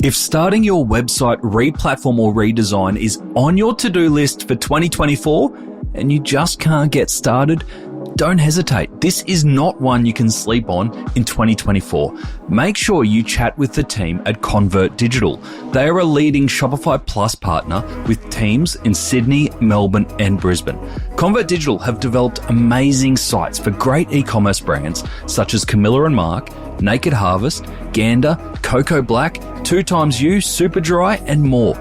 If starting your website re-platform or redesign is on your to-do list for 2024 and you just can't get started, don't hesitate. This is not one you can sleep on in 2024. Make sure you chat with the team at Convert Digital. They are a leading Shopify Plus partner with teams in Sydney, Melbourne, and Brisbane. Convert Digital have developed amazing sites for great e-commerce brands such as Camilla and Mark, Naked Harvest, Gander, Cocoa Black, 2XU, Superdry, and more.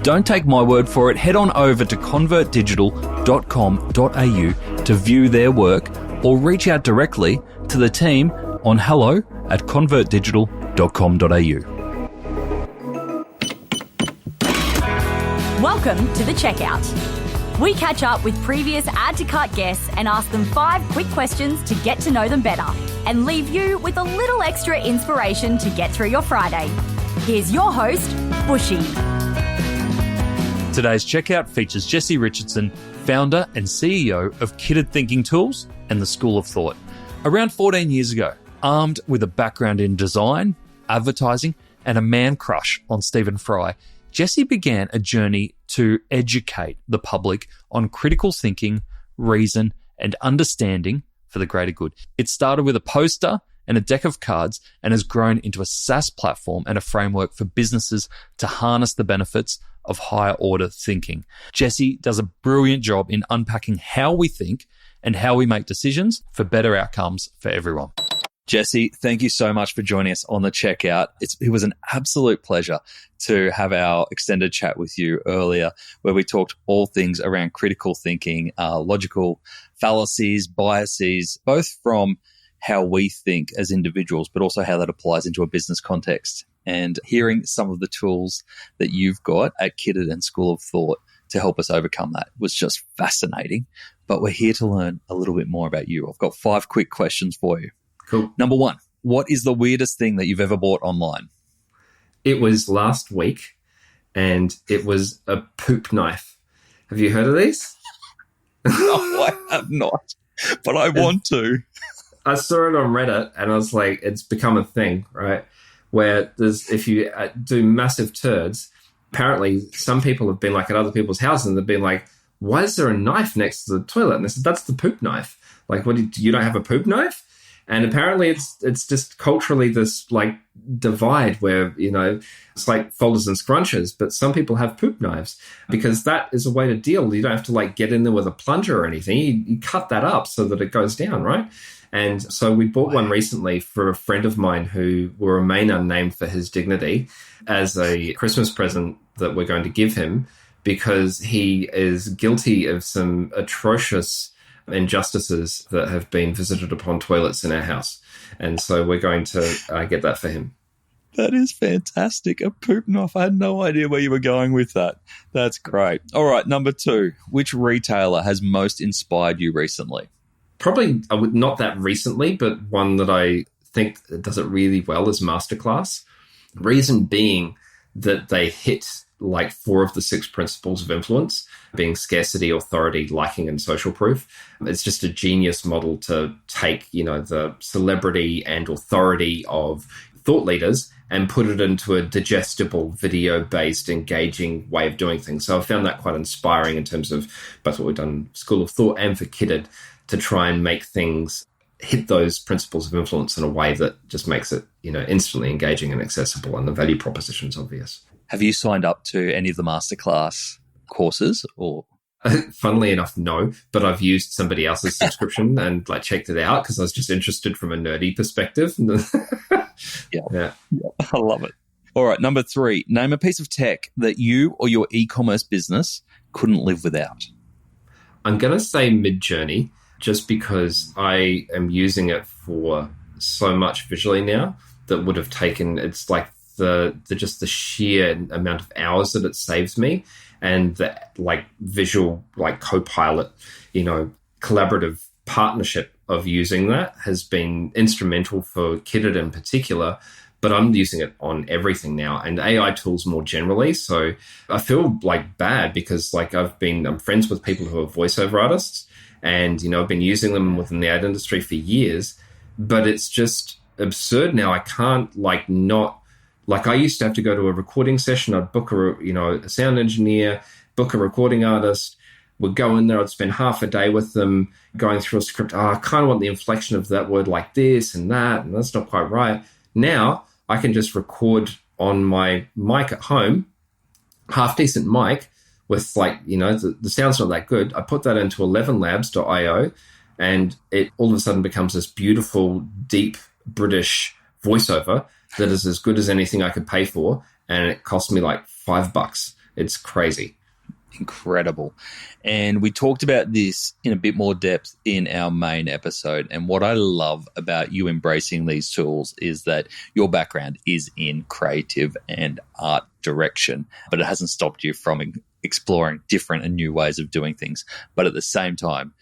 Don't take my word for it. Head on over to convertdigital.com.au to view their work or reach out directly to the team on hello@convertdigital.com.au. Welcome to The Checkout. We catch up with previous Add to Cart guests and ask them 5 quick questions to get to know them better and leave you with a little extra inspiration to get through your Friday. Here's your host, Bushy. Today's checkout features Jessie Richardson, founder and CEO of Kitted Thinking Tools and the School of Thought. Around 14 years ago, armed with a background in design, advertising, and a man crush on Stephen Fry, Jessie began a journey to educate the public on critical thinking, reason, and understanding for the greater good. It started with a poster and a deck of cards and has grown into a SaaS platform and a framework for businesses to harness the benefits of higher order thinking. Jessie does a brilliant job in unpacking how we think and how we make decisions for better outcomes for everyone. Jessie, thank you so much for joining us on The Checkout. It was an absolute pleasure to have our extended chat with you earlier, where we talked all things around critical thinking, logical fallacies, biases, both from how we think as individuals, but also how that applies into a business context. And hearing some of the tools that you've got at Kitted and School of Thought to help us overcome that was just fascinating. But we're here to learn a little bit more about you. I've got 5 quick questions for you. Cool. Number 1, what is the weirdest thing that you've ever bought online? It was last week, and it was a poop knife. Have you heard of these? No, I have not, but I want to. I saw it on Reddit, and I was like, it's become a thing, right? Where if you do massive turds, apparently some people have been like at other people's houses, and they've been like, why is there a knife next to the toilet? And they said, that's the poop knife. Like, what? You don't have a poop knife? And apparently it's just culturally this like divide where, you know, it's like folders and scrunches, but some people have poop knives because that is a way to deal. You don't have to like get in there with a plunger or anything. You cut that up so that it goes down, right? And so we bought one recently for a friend of mine who will remain unnamed for his dignity as a Christmas present that we're going to give him because he is guilty of some atrocious injustices that have been visited upon toilets in our house. And so we're going to get that for him. That is fantastic. A poop knife. I had no idea where you were going with that. That's great. All right, number 2. Which retailer has most inspired you recently? Probably not that recently, but one that I think does it really well is Masterclass. Reason being that they hit like 4 of the 6 principles of influence, being scarcity, authority, liking, and social proof. It's just a genius model to take, you know, the celebrity and authority of thought leaders and put it into a digestible, video-based, engaging way of doing things. So I found that quite inspiring in terms of both what we've done School of Thought and for Kitted to try and make things hit those principles of influence in a way that just makes it, you know, instantly engaging and accessible, and the value proposition is obvious. Have you signed up to any of the masterclass courses or? Funnily enough, no, but I've used somebody else's subscription and like checked it out because I was just interested from a nerdy perspective. Yeah. I love it. All right, number 3, name a piece of tech that you or your e-commerce business couldn't live without. I'm going to say Midjourney just because I am using it for so much visually now that would have taken, it's like the sheer amount of hours that it saves me, and the like visual like co-pilot, you know, collaborative partnership of using that has been instrumental for Kitted in particular, but I'm using it on everything now, and AI tools more generally. So I feel like bad because like I'm friends with people who are voiceover artists, and, you know, I've been using them within the ad industry for years, but it's just absurd now. I can't like not Like I used to have to go to a recording session. I'd book a sound engineer, book a recording artist, would go in there. I'd spend half a day with them going through a script. I kind of want the inflection of that word like this and that, and that's not quite right. Now I can just record on my mic at home, half decent mic with the sound's not that good. I put that into 11labs.io and it all of a sudden becomes this beautiful, deep British voiceover that is as good as anything I could pay for. And it cost me like $5. It's crazy. Incredible. And we talked about this in a bit more depth in our main episode. And what I love about you embracing these tools is that your background is in creative and art direction, but it hasn't stopped you from exploring different and new ways of doing things. But at the same time,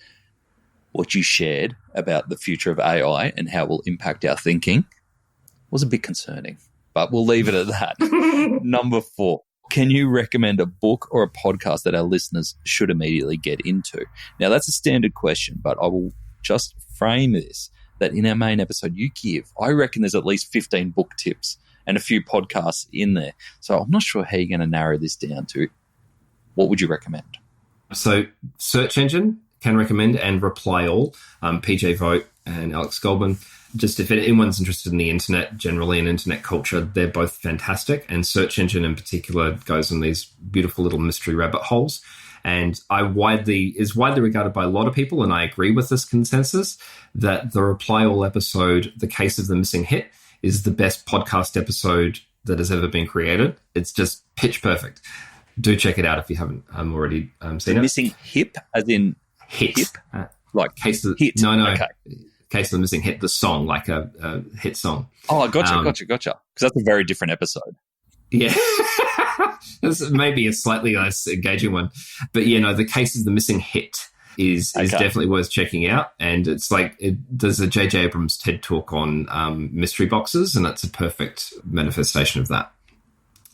what you shared about the future of AI and how it will impact our thinking was a bit concerning, but we'll leave it at that. Number 4, can you recommend a book or a podcast that our listeners should immediately get into? Now, that's a standard question, but I will just frame this that in our main episode I reckon there's at least 15 book tips and a few podcasts in there. So I'm not sure how you're going to narrow this down to. What would you recommend? So search engine can recommend, and Reply All, PJ Vogt and Alex Goldman. Just if anyone's interested in the internet generally and internet culture, they're both fantastic. And search engine in particular goes in these beautiful little mystery rabbit holes. And is widely regarded by a lot of people, and I agree with this consensus, that the Reply All episode, The Case of the Missing Hit, is the best podcast episode that has ever been created. It's just pitch perfect. Do check it out if you haven't already seen it. Missing hip, as in hit. Like Case of hit. No. Okay. Case of the Missing Hit, the song, like a hit song. Oh, gotcha. Because that's a very different episode. Yeah. This may be a slightly less engaging one. But, The Case of the Missing Hit is definitely worth checking out. And it's there's a J.J. Abrams TED Talk on mystery boxes, and that's a perfect manifestation of that.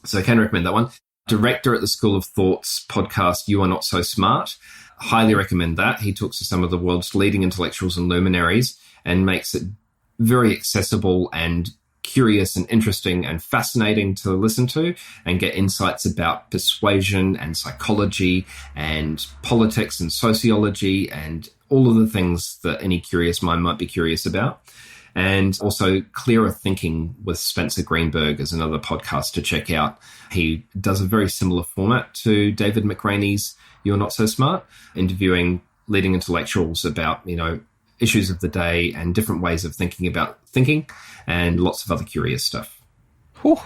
So I can recommend that one. Director at the School of Thought's podcast, You Are Not So Smart. Highly recommend that. He talks to some of the world's leading intellectuals and luminaries and makes it very accessible and curious and interesting and fascinating to listen to, and get insights about persuasion and psychology and politics and sociology and all of the things that any curious mind might be curious about. And also Clearer Thinking with Spencer Greenberg is another podcast to check out. He does a very similar format to David McRaney's You're Not So Smart, interviewing leading intellectuals about, issues of the day and different ways of thinking about thinking, and lots of other curious stuff. Whew.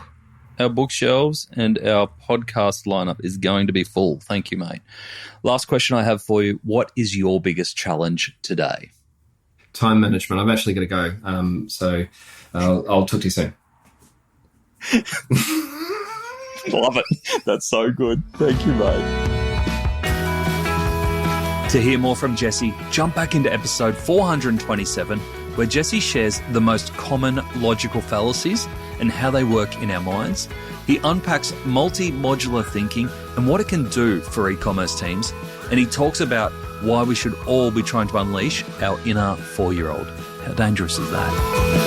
Our bookshelves and our podcast lineup is going to be full. Thank you, mate. Last question I have for you. What is your biggest challenge today? Time management. I'm actually going to go. So I'll talk to you soon. Love it. That's so good. Thank you, mate. To hear more from Jessie, jump back into episode 427, where Jessie shares the most common logical fallacies and how they work in our minds. He unpacks multi-modular thinking and what it can do for e-commerce teams. And he talks about why we should all be trying to unleash our inner 4-year-old. How dangerous is that?